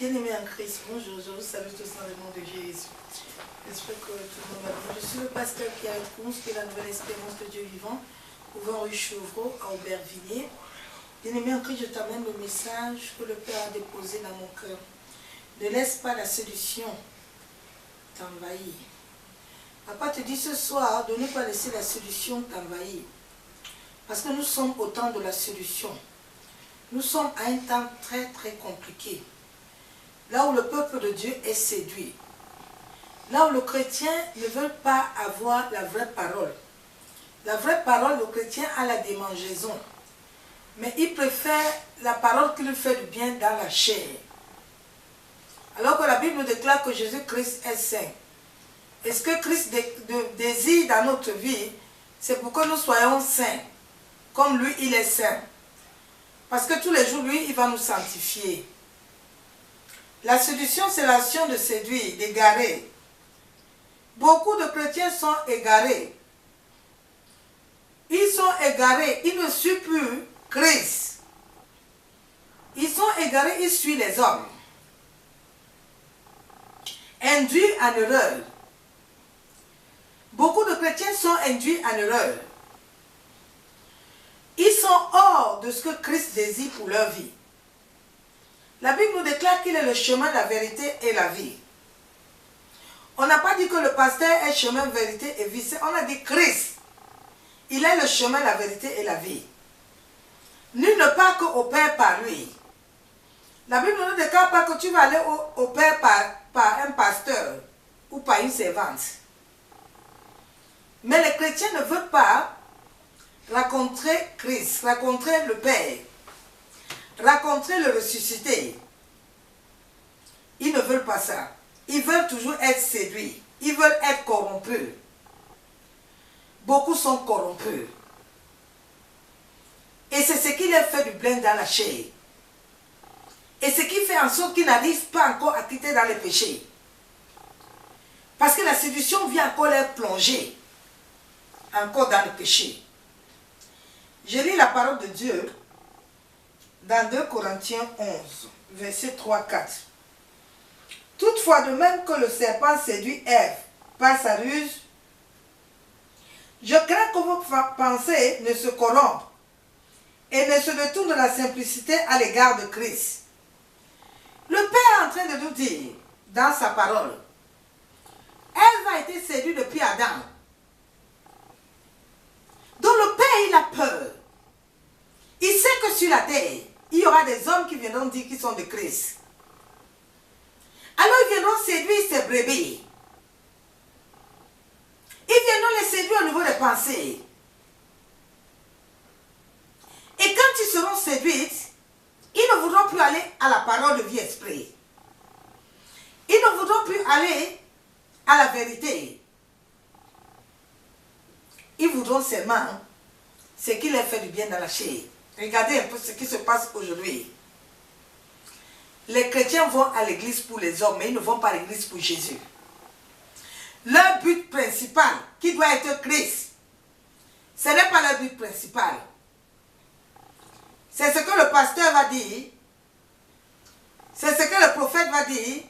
Bien-aimés en Christ, bonjour, je vous salue tous dans le nom de Jésus. J'espère que tout le monde va bien. Je suis le pasteur Pierre Kounz, qui est la nouvelle espérance de Dieu vivant, couvent rue Chevreau à Aubervilliers. Bien-aimé en Christ, je t'amène le message que le Père a déposé dans mon cœur. Ne laisse pas la séduction t'envahir. Papa te dit ce soir de ne pas laisser la séduction t'envahir. Parce que nous sommes au temps de la séduction. Nous sommes à un temps très très compliqué. Là où le peuple de Dieu est séduit. Là où le chrétien ne veut pas avoir la vraie parole. La vraie parole, le chrétien a la démangeaison. Mais il préfère la parole qui lui fait du bien dans la chair. Alors que la Bible nous déclare que Jésus-Christ est saint. Et ce que Christ désire dans notre vie, c'est pour que nous soyons saints. Comme lui, il est saint. Parce que tous les jours, lui, il va nous sanctifier. La séduction, c'est l'action de séduire, d'égarer. Beaucoup de chrétiens sont égarés. Ils sont égarés, ils ne suivent plus Christ. Ils sont égarés, ils suivent les hommes. Induits en erreur. Beaucoup de chrétiens sont induits en erreur. Ils sont hors de ce que Christ désire pour leur vie. La Bible nous déclare qu'il est le chemin, la vérité et la vie. On n'a pas dit que le pasteur est chemin, vérité et vie. On a dit Christ. Il est le chemin, la vérité et la vie. Nul ne part qu'au Père par lui. La Bible ne nous déclare pas que tu vas aller au Père par un pasteur ou par une servante. Mais les chrétiens ne veulent pas rencontrer Christ, rencontrer le Père, rencontrer le ressuscité. Ils ne veulent pas ça. Ils veulent toujours être séduits. Ils veulent être corrompus. Beaucoup sont corrompus. Et c'est ce qui leur fait du bien dans la chair. Et ce qui fait en sorte qu'ils n'arrivent pas encore à quitter dans les péchés. Parce que la séduction vient encore les plonger. Encore dans le péché. Je lis la parole de Dieu dans 2 Corinthiens 11, versets 3-4. Toutefois, de même que le serpent séduit Ève par sa ruse, je crains que vos pensées ne se corrompent et ne se détournent de la simplicité à l'égard de Christ. Le Père est en train de nous dire, dans sa parole, Ève a été séduite depuis Adam. Donc le Père, il a peur. Il sait que sur la terre, il y aura des hommes qui viendront dire qu'ils sont de Christ. Alors ils viendront séduire ces brebis. Ils viendront les séduire au niveau des pensées. Et quand ils seront séduits, ils ne voudront plus aller à la parole de vie esprit. Ils ne voudront plus aller à la vérité. Ils voudront seulement ce qui leur fait du bien dans la chair. Regardez un peu ce qui se passe aujourd'hui. Les chrétiens vont à l'église pour les hommes, mais ils ne vont pas à l'église pour Jésus. Leur but principal, qui doit être Christ, ce n'est pas leur but principal. C'est ce que le pasteur va dire, c'est ce que le prophète va dire,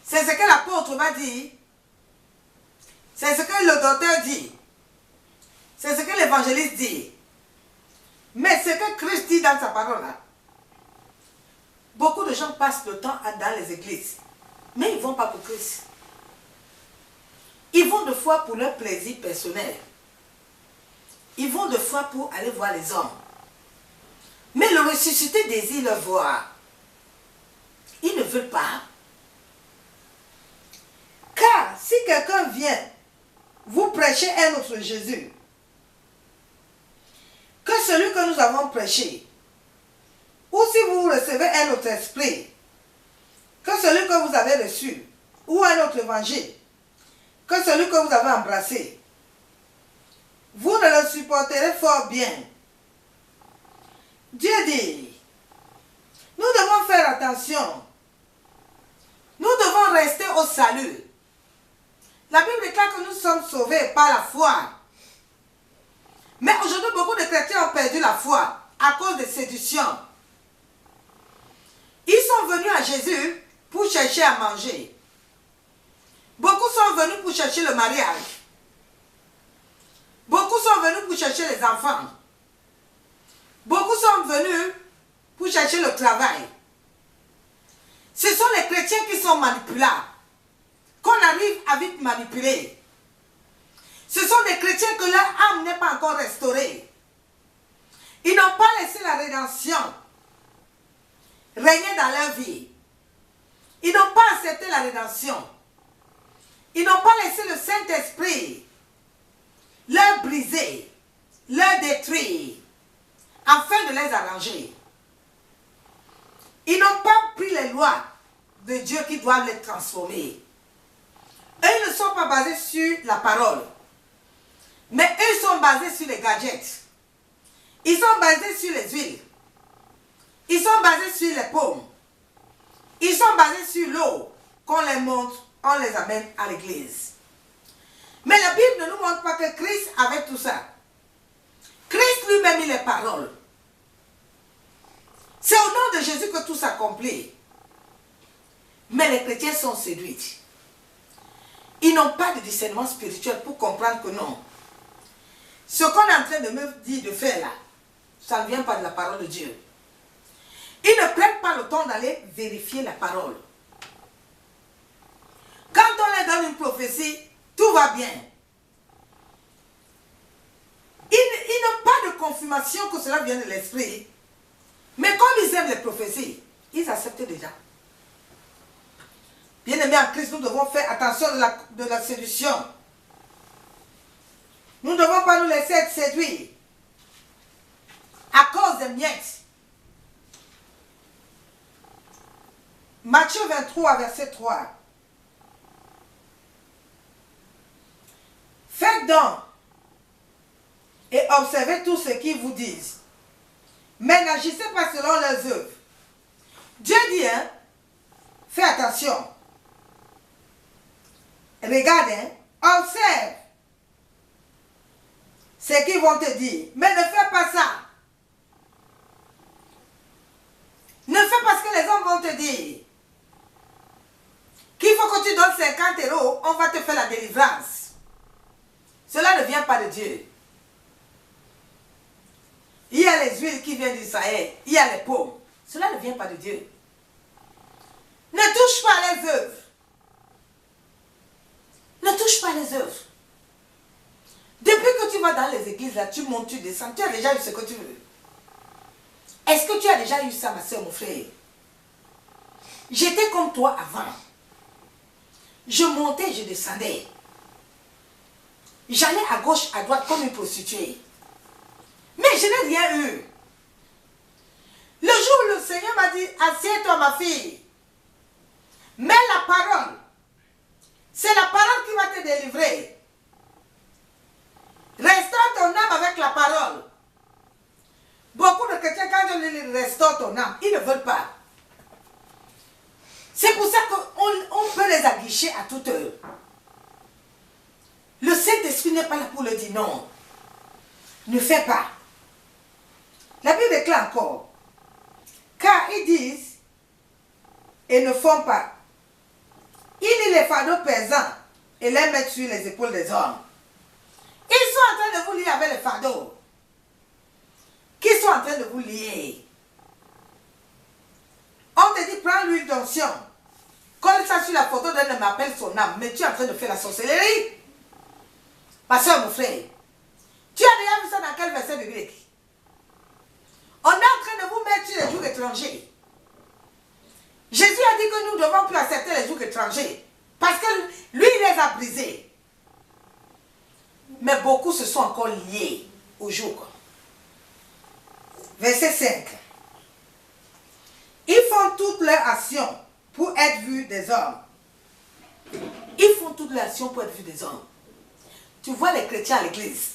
c'est ce que l'apôtre va dire, c'est ce que le docteur dit. C'est ce que l'évangéliste dit. Mais ce que Christ dit dans sa parole, là, beaucoup de gens passent le temps dans les églises. Mais ils ne vont pas pour Christ. Ils vont de fois pour leur plaisir personnel. Ils vont de fois pour aller voir les hommes. Mais le ressuscité désire le voir. Ils ne veulent pas. Car si quelqu'un vient vous prêcher un autre Jésus, que celui que nous avons prêché, ou si vous recevez un autre esprit, que celui que vous avez reçu, ou un autre évangile, que celui que vous avez embrassé, vous ne le supporterez fort bien. Dieu dit, nous devons faire attention. Nous devons rester au salut. La Bible déclare que nous sommes sauvés par la foi. Mais aujourd'hui, beaucoup de chrétiens ont perdu la foi à cause de séduction. Ils sont venus à à Jésus pour chercher à manger. Beaucoup sont venus pour chercher le mariage. Beaucoup sont venus pour chercher les enfants. Beaucoup sont venus pour chercher le travail. Ce sont les chrétiens qui sont manipulables, qu'on arrive à vite manipuler. Ce sont des chrétiens que leur âme n'est pas encore restaurée. Ils n'ont pas laissé la rédemption régner dans leur vie. Ils n'ont pas accepté la rédemption. Ils n'ont pas laissé le Saint-Esprit leur briser, leur détruire, afin de les arranger. Ils n'ont pas pris les lois de Dieu qui doivent les transformer. Eux, ils ne sont pas basés sur la parole. Mais eux, ils sont basés sur les gadgets. Ils sont basés sur les huiles. Ils sont basés sur les pommes. Ils sont basés sur l'eau. Qu'on les montre, on les amène à l'église. Mais la Bible ne nous montre pas que Christ avait tout ça. Christ lui-même, il est parole. C'est au nom de Jésus que tout s'accomplit. Mais les chrétiens sont séduits. Ils n'ont pas de discernement spirituel pour comprendre que non. Ce qu'on est en train de me dire de faire là, ça ne vient pas de la parole de Dieu. Ils ne prennent pas le temps d'aller vérifier la parole. Quand on leur donne une prophétie, tout va bien. Ils n'ont pas de confirmation que cela vient de l'esprit. Mais comme ils aiment les prophéties, ils acceptent déjà. Bien-aimés en Christ, nous devons faire attention de la séduction. Nous ne devons pas nous laisser être séduits à cause des miettes. Matthieu 23, verset 3. Faites donc et observez tout ce qu'ils vous disent. Mais n'agissez pas selon leurs œuvres. Dieu dit, hein, fais attention. Regarde, hein, observe ce qu'ils vont te dire. Mais ne fais pas ça. Ne fais pas ce que les hommes vont te dire. Qu'il faut que tu donnes 50 €, on va te faire la délivrance. Cela ne vient pas de Dieu. Il y a les huiles qui viennent d'Israël. Il y a les pommes. Cela ne vient pas de Dieu. Ne touche pas les œuvres. Ne touche pas les œuvres. Depuis que tu vas dans les églises, là, tu montes, tu descends, tu as déjà eu ce que tu veux. Est-ce que tu as déjà eu ça, ma soeur, mon frère? J'étais comme toi avant. Je montais, je descendais. J'allais à gauche, à droite comme une prostituée. Mais je n'ai rien eu. Le jour où le Seigneur m'a dit, assieds-toi ma fille. Mais la parole, c'est la parole qui va te délivrer. Restaure ton âme avec la parole. Beaucoup de chrétiens, quand je leur restaure ton âme, ils ne veulent pas. C'est pour ça qu'on peut les aguicher à toute heure. Le Saint-Esprit n'est pas là pour leur dire non. Ne fais pas. La Bible déclare encore. Car ils disent et ne font pas. Ils lisent les fardeaux pesants et les mettent sur les épaules des hommes. Ils sont en train de vous lier avec les fardeaux. Qui sont en train de vous lier. On te dit, prends l'huile d'onction. Colle ça sur la photo d'un homme, appelle son âme. Mais tu es en train de faire la sorcellerie. Ma soeur, mon frère. Tu as déjà vu ça dans quel verset biblique? On est en train de vous mettre sur les jours étrangers. Jésus a dit que nous ne devons plus accepter les jours étrangers. Parce que lui, il les a brisés. Mais beaucoup se sont encore liés au jour. Verset 5. Ils font toutes leurs actions pour être vus des hommes. Ils font toutes leurs actions pour être vus des hommes. Tu vois les chrétiens à l'église.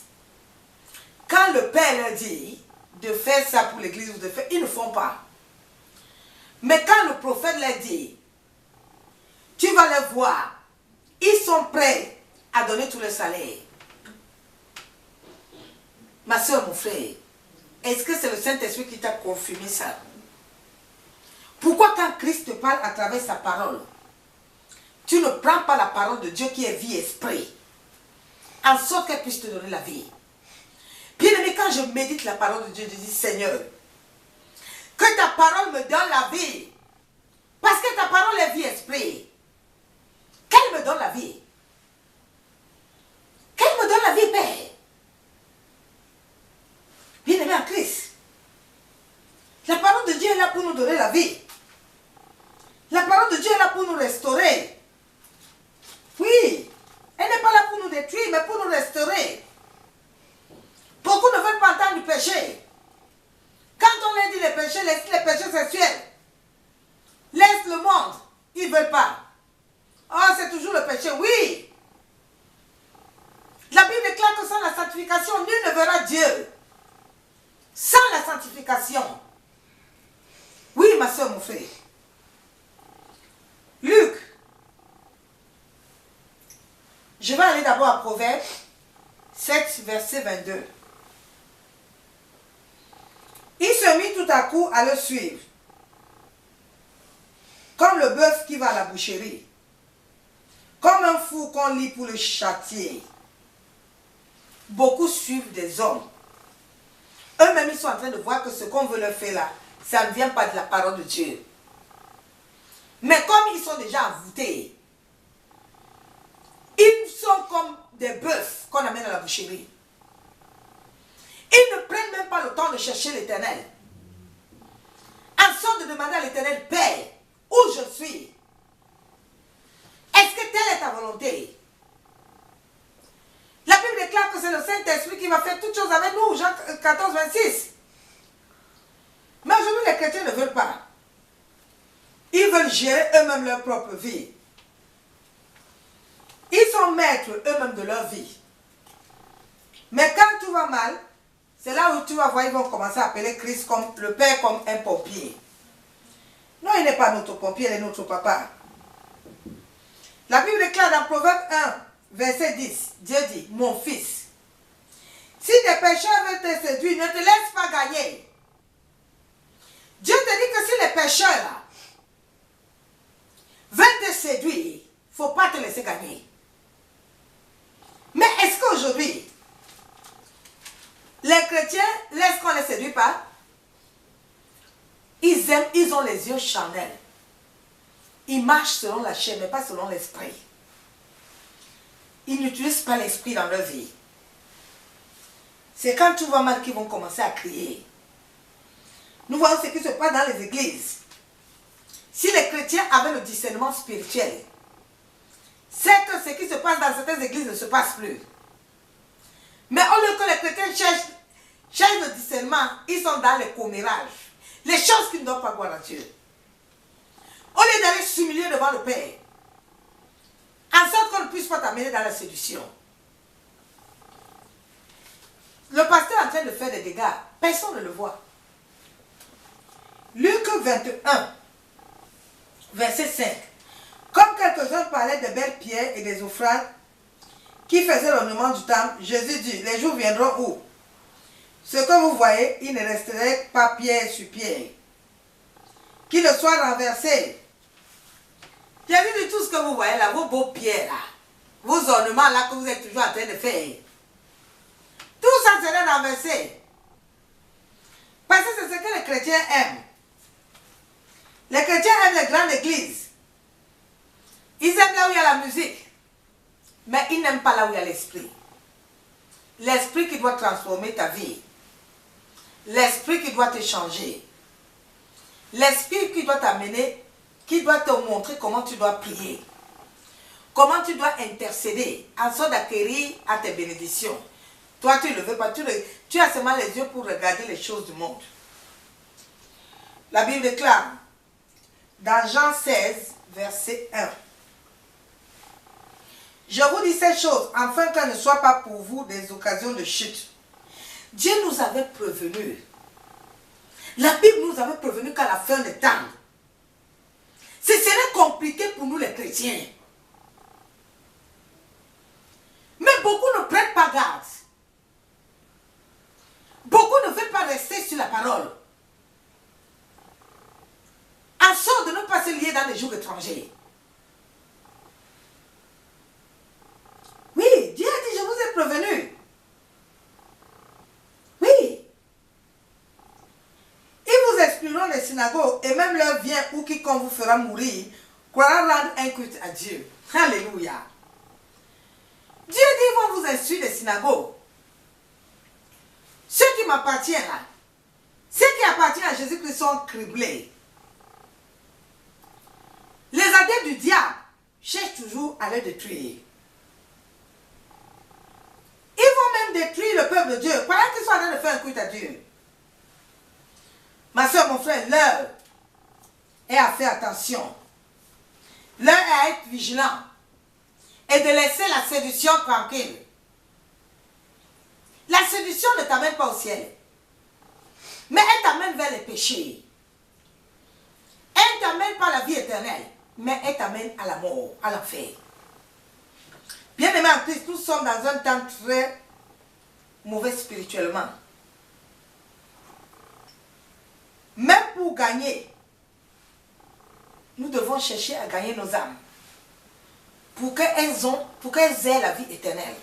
Quand le Père leur dit de faire ça pour l'église ou de faire, ils ne font pas. Mais quand le prophète leur dit, tu vas les voir, ils sont prêts à donner tout le salaire. Ma soeur, mon frère, est-ce que c'est le Saint-Esprit qui t'a confirmé ça? Pourquoi quand Christ te parle à travers sa parole, tu ne prends pas la parole de Dieu qui est vie esprit, en sorte qu'elle puisse te donner la vie? Bien-aimé, quand je médite la parole de Dieu, je dis, Seigneur, que ta parole me donne la vie. Parce que ta parole est vie esprit. Qu'elle me donne la vie. Qu'elle me donne la vie, Père. Bien-aimé en Christ. La parole de Dieu est là pour nous donner la vie. La parole de Dieu est là pour nous restaurer. Oui. Elle n'est pas là pour nous détruire, mais pour nous restaurer. Beaucoup ne veulent pas entendre du péché. Quand on leur dit les péchés, les péchés sexuels, laisse le monde, ils ne veulent pas. Oh, c'est toujours le péché, oui. La Bible déclare que sans la sanctification, nul ne verra Dieu. Sans la sanctification. Oui, ma soeur, mon frère. Luc. Je vais aller d'abord à Proverbes 7, verset 22. Il se mit tout à coup à le suivre, comme le bœuf qui va à la boucherie, comme un fou qu'on lit pour le châtier. Beaucoup suivent des hommes. Eux-mêmes, ils sont en train de voir que ce qu'on veut leur faire là, ça ne vient pas de la parole de Dieu. Mais comme ils sont déjà envoûtés, ils sont comme des bœufs qu'on amène à la boucherie. Ils ne prennent même pas le temps de chercher l'Éternel. En sorte de demander à l'Éternel, Père, où je suis? Est-ce que telle est ta volonté? La Bible déclare que c'est le Saint-Esprit qui va faire toutes choses avec nous, Jean 14, 26. Mais aujourd'hui, les chrétiens ne veulent pas. Ils veulent gérer eux-mêmes leur propre vie. Ils sont maîtres eux-mêmes de leur vie. Mais quand tout va mal, c'est là où tu vas voir, ils vont commencer à appeler Christ comme le Père comme un pompier. Non, il n'est pas notre pompier, il est notre papa. La Bible déclare dans Proverbe 1, verset 10, Dieu dit, mon fils, si des pécheurs veulent te séduire, ne te laisse pas gagner. Dieu te dit que si les pécheurs là, veulent te séduire, il ne faut pas te laisser gagner. Mais est-ce qu'aujourd'hui, les chrétiens laissent qu'on ne les séduit pas? Ils aiment, ils ont les yeux charnels. Ils marchent selon la chair, mais pas selon l'esprit. Ils n'utilisent pas l'esprit dans leur vie. C'est quand tout va mal qu'ils vont commencer à crier. Nous voyons ce qui se passe dans les églises. Si les chrétiens avaient le discernement spirituel, c'est que ce qui se passe dans certaines églises ne se passe plus. Mais au lieu que les chrétiens cherchent le discernement, ils sont dans les commérages. Les choses qui ne doivent pas voir à Dieu. Au lieu d'aller s'humilier devant le Père, en sorte qu'on ne puisse pas t'amener dans la séduction. Le pasteur est en train de faire des dégâts. Personne ne le voit. Luc 21, verset 5. Comme quelques-uns parlaient des belles pierres et des offrandes qui faisaient l'ornement du temple, Jésus dit, les jours viendront où ce que vous voyez, il ne resterait pas pierre sur pierre. Qu'il ne soit renversé. Jésus dit tout ce que vous voyez là, vos beaux pierres là, vos ornements là que vous êtes toujours en train de faire. Tout ça serait renversé. Parce que c'est ce que les chrétiens aiment. Les chrétiens aiment les grandes églises. Ils aiment là où il y a la musique. Mais ils n'aiment pas là où il y a l'esprit. L'esprit qui doit transformer ta vie. L'esprit qui doit te changer. L'esprit qui doit t'amener, qui doit te montrer comment tu dois prier. Comment tu dois intercéder en sorte d'acquérir à tes bénédictions. Toi, tu ne le veux pas. Tu as seulement les yeux pour regarder les choses du monde. La Bible déclare dans Jean 16, verset 1. Je vous dis ces choses, afin qu'elles ne soient pas pour vous des occasions de chute. Dieu nous avait prévenus. La Bible nous avait prévenus qu'à la fin des temps, ce serait compliqué pour nous les chrétiens. Mais beaucoup ne prennent pas garde. Beaucoup ne veulent pas rester sur la parole. En dans les jours étrangers. Oui, Dieu a dit, je vous ai prévenu. Oui. Ils vous excluront des synagogues et même leur bien ou quiconque vous fera mourir croira rendre un culte à Dieu. Alléluia. Dieu dit, ils vont vous instruire des synagogues. Ceux qui m'appartiennent là, ceux qui appartiennent à Jésus-Christ sont criblés. Les adeptes du diable cherchent toujours à les détruire. Ils vont même détruire le peuple de Dieu, pendant qu'ils sont en train de faire un culte à Dieu. Ma soeur, mon frère, l'heure est à faire attention. L'heure est à être vigilant et de laisser la séduction tranquille. La séduction ne t'amène pas au ciel, mais elle t'amène vers les péchés. Elle ne t'amène pas à la vie éternelle, mais elle t'amène à la mort, à l'enfer. Bien-aimés en Christ, nous sommes dans un temps très mauvais spirituellement. Même pour gagner, nous devons chercher à gagner nos âmes pour qu'elles aient la vie éternelle.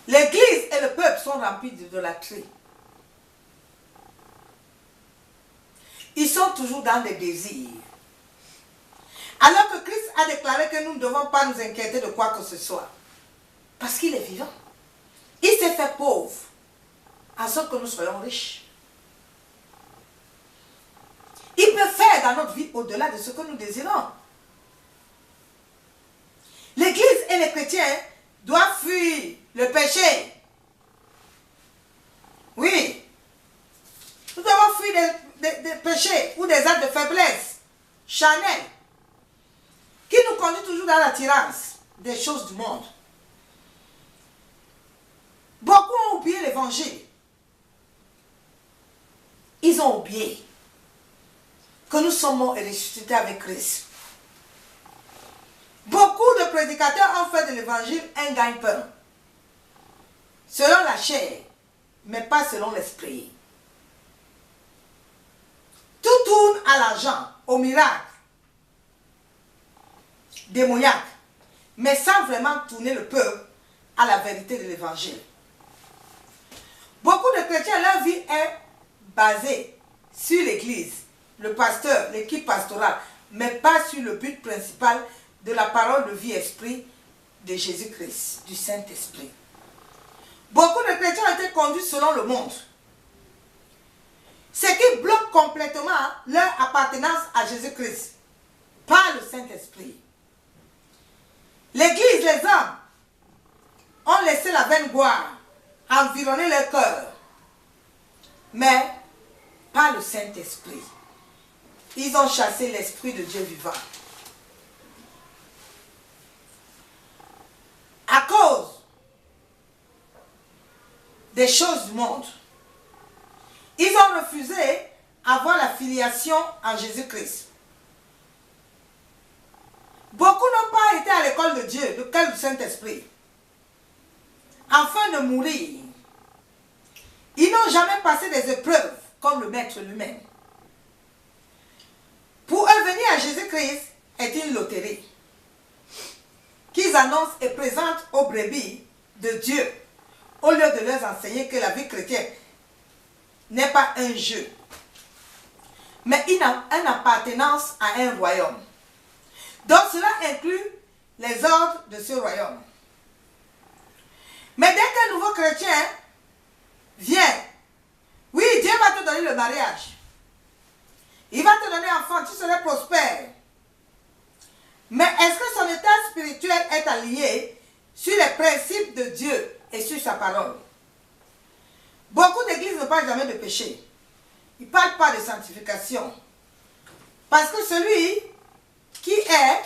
L'Église et le peuple sont remplis d'idolâtrie. Ils sont toujours dans des désirs. Alors que Christ a déclaré que nous ne devons pas nous inquiéter de quoi que ce soit. Parce qu'il est vivant. Il s'est fait pauvre en sorte que nous soyons riches. Il peut faire dans notre vie au-delà de ce que nous désirons. L'Église et les chrétiens doivent fuir le péché. Oui. Nous devons fuir des péchés ou des actes de faiblesse charnels qui nous conduisent toujours dans l'attirance des choses du monde. Beaucoup ont oublié l'évangile. Ils ont oublié que nous sommes morts et ressuscités avec Christ. Beaucoup de prédicateurs ont fait de l'évangile un gagne-pain. Selon la chair, mais pas selon l'esprit. Tout tourne à l'argent, au miracle, démoniaque, mais sans vraiment tourner le peuple à la vérité de l'évangile. Beaucoup de chrétiens, leur vie est basée sur l'église, le pasteur, l'équipe pastorale, mais pas sur le but principal de la parole de vie esprit de Jésus-Christ, du Saint-Esprit. Beaucoup de chrétiens ont été conduits selon le monde. Ce qui bloque complètement leur appartenance à Jésus-Christ, par le Saint-Esprit. L'Église, les hommes, ont laissé la vaine gloire environner leur cœur, mais pas le Saint-Esprit. Ils ont chassé l'Esprit de Dieu vivant. À cause des choses du monde, ils ont refusé avoir la filiation en Jésus-Christ. Beaucoup n'ont pas été à l'école de Dieu, l'école du Saint-Esprit, afin de mourir. Ils n'ont jamais passé des épreuves comme le Maître lui-même. Pour eux, venir à Jésus-Christ est une loterie qu'ils annoncent et présentent aux brebis de Dieu, au lieu de leur enseigner que la vie chrétienne n'est pas un jeu, mais une appartenance à un royaume. Donc cela inclut les ordres de ce royaume. Mais dès qu'un nouveau chrétien vient, oui, Dieu va te donner le mariage. Il va te donner enfant, tu seras prospère. Mais est-ce que son état spirituel est aligné sur les principes de Dieu et sur sa parole? Beaucoup d'églises ne parlent jamais de péché. Ils ne parlent pas de sanctification. Parce que celui qui est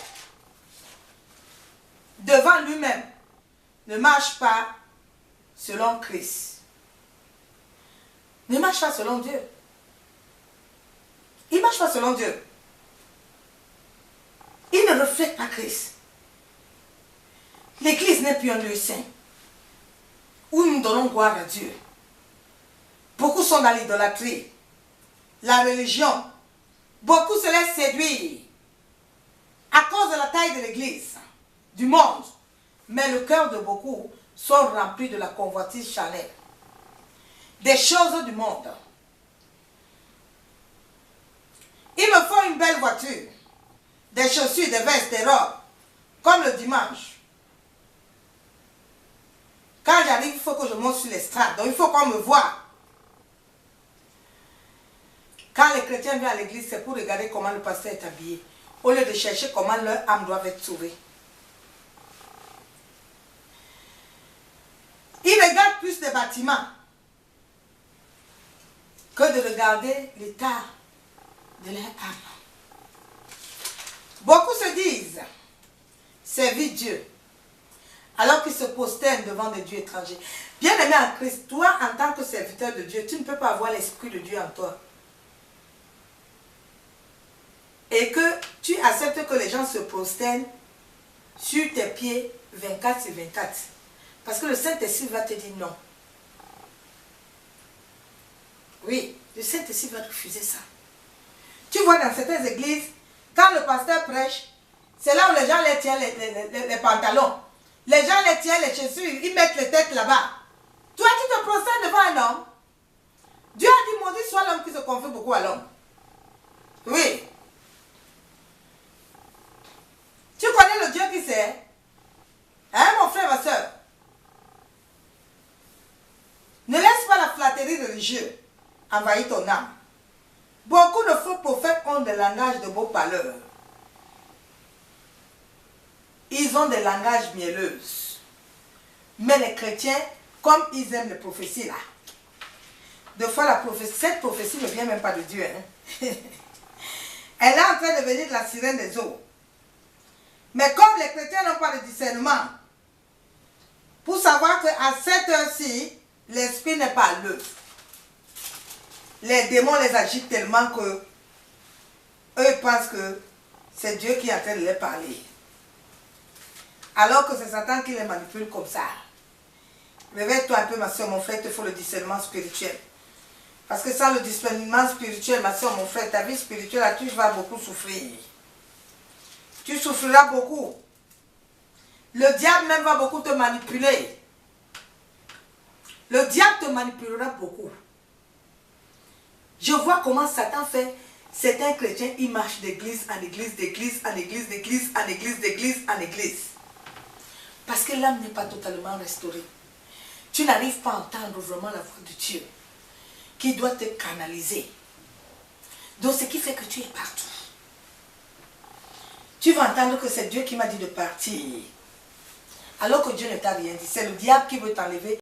devant lui-même ne marche pas selon Christ. Ne marche pas selon Dieu. Il ne marche pas selon Dieu. Il ne reflète pas Christ. L'église n'est plus un lieu saint où nous donnons gloire à Dieu. Beaucoup sont dans l'idolâtrie, la religion, Beaucoup se laissent séduire à cause de la taille de l'église, du monde. Mais le cœur de beaucoup sont remplis de la convoitise charnelle, des choses du monde. Il me faut une belle voiture, des chaussures, des vestes, des robes, comme le dimanche. Quand j'arrive, il faut que je monte sur l'estrade, donc il faut qu'on me voie. Quand les chrétiens viennent à l'église, c'est pour regarder comment le pasteur est habillé, au lieu de chercher comment leur âme doit être sauvée. Ils regardent plus les bâtiments que de regarder l'état de leur âme. Beaucoup se disent servir Dieu, alors qu'ils se prosternent devant des dieux étrangers. Bien-aimé en Christ, toi, en tant que serviteur de Dieu, tu ne peux pas avoir l'Esprit de Dieu en toi. Et que tu acceptes que les gens se prosternent sur tes pieds 24 sur 24. Parce que le Saint-Esprit va te dire non. Oui, le Saint-Esprit va refuser ça. Tu vois dans certaines églises, quand le pasteur prêche, c'est là où les gens les tiennent les pantalons. Les gens les tiennent les chaussures, ils mettent les têtes là-bas. Toi, tu te prosternes devant un homme. Dieu a dit, maudit soit l'homme qui se confie beaucoup à l'homme. Oui. Tu connais le Dieu qui c'est? Hein, mon frère, ma soeur? Ne laisse pas la flatterie religieuse envahir ton âme. Beaucoup de faux prophètes ont des langages de beaux parleurs. Ils ont des langages mielleux. Mais les chrétiens, comme ils aiment les prophéties là, des fois cette prophétie ne vient même pas de Dieu. Hein? Elle est en train de venir de la sirène des eaux. Mais comme les chrétiens n'ont pas de discernement, pour savoir qu'à cette heure-ci, l'esprit n'est pas à l'œuvre. Les démons les agitent tellement que eux pensent que c'est Dieu qui est en train de les parler. Alors que c'est Satan qui les manipule comme ça. Réveille-toi un peu, ma soeur, mon frère, il te faut le discernement spirituel. Parce que sans le discernement spirituel, ma soeur, mon frère, ta vie spirituelle, tu vas beaucoup souffrir. Tu souffriras beaucoup. Le diable même va beaucoup te manipuler. Le diable te manipulera beaucoup. Je vois comment Satan fait. Certains chrétiens, ils marchent d'église en église, d'église en église, d'église en église, d'église en église. Parce que l'âme n'est pas totalement restaurée. Tu n'arrives pas à entendre vraiment la voix de Dieu qui doit te canaliser. Donc ce qui fait que tu es partout. Tu vas entendre que c'est Dieu qui m'a dit de partir. Alors que Dieu ne t'a rien dit. C'est le diable qui veut t'enlever